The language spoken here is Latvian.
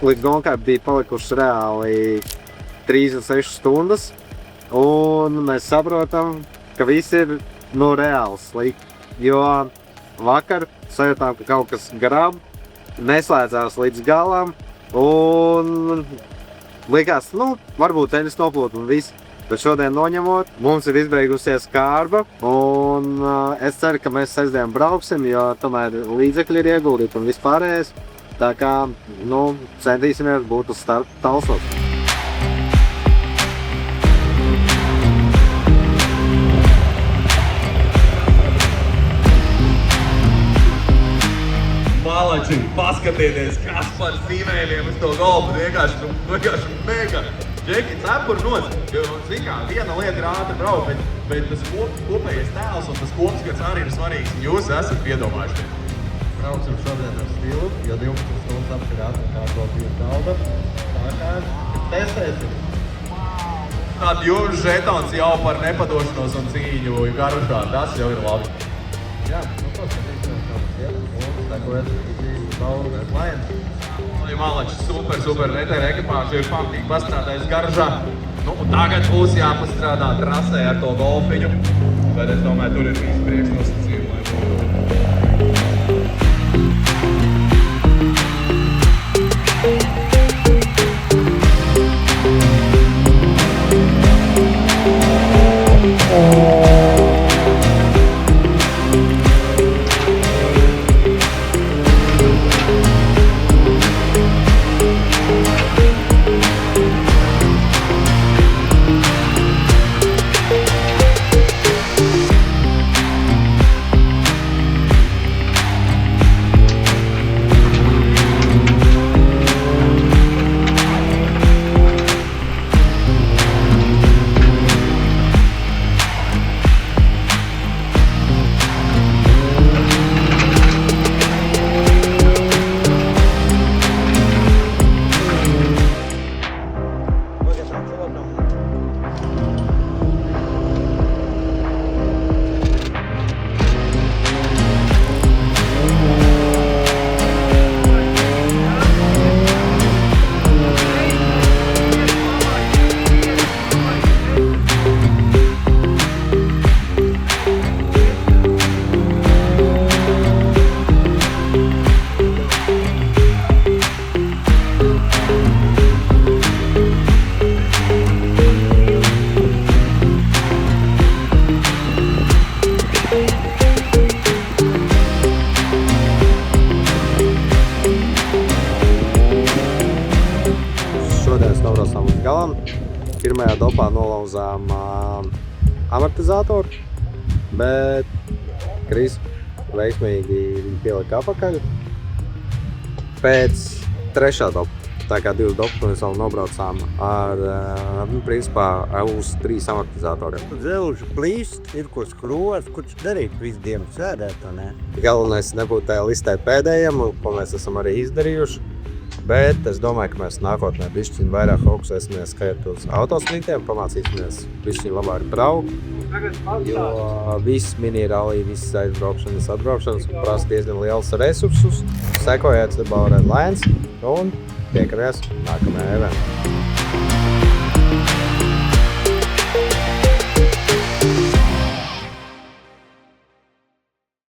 līdz Gonkai bija palikušas reāli 36 stundas, un mēs saprotam, ka viss ir reāli slikti, jo vakar sajūtām, ka kaut kas grab, neslēdzās līdz galam, un likās, varbūt ceļas noplūt un viss. Bet šodien noņemot, mums ir izbeigusies kārba, un es ceru, ka mēs sestdien brauksim, jo tomēr līdzekļi ir ieguldīti un vispārējais. Tā kā, centīsimies būt uz starta talsot. Malači, paskatieties, kas par zīmējumiem uz to golfu vienkārši mega. Džeki, cepur nos, jo, viena lieta ir ātri braukt, bet tas kopējais tēls un tas kopskats arī ir svarīgs. Jūs esat piedomājuši. Brauksim šodien ar stilu, jo 12 stundas apkarāt kārtot bija galda. Tā kā testēsim. Tātad jūras žetons jau par nepadošanos un cīņu garušā, tas jau ir labi. Jā, paskatīsimies, kā tas iet. Un sekojiet daudz klājiens. Malači, super, netēra ekipāža ir pamatīgi pastrādājis garžā. Tagad būs jāpastrādā trasē ar to golfiņu, bet es domāju, tur ir viss prieks nosacījumi, lai būtu. Pirmajā dopā nolauzām amortizatoru, bet Kris veiksmīgi viņu pielika apakaļ. Pēc trešā dopa, tā kā 2 dopas mēs vēl nobraucām ar, principā, uz 3 amortizatoriem. Dzelžu plīst, ir ko skrūvēt, ko darīt visu dienu sēdēt, ne? Galvenais nebūtu tajā listē pēdējiem, ko mēs esam arī izdarījuši. Bet es domāju, ka mēs nākotnē bišķiņ vairāk fokusēsimies skait uz autoslītiem, pamācīsimies bišķiņ labāk braukt, jo viss mini-rallija, viss aizbraukšanas, atbraukšanas prasa diezgan liels resursus. Sekojiet The Bauer Lions un tiekamies nākamajā eventā.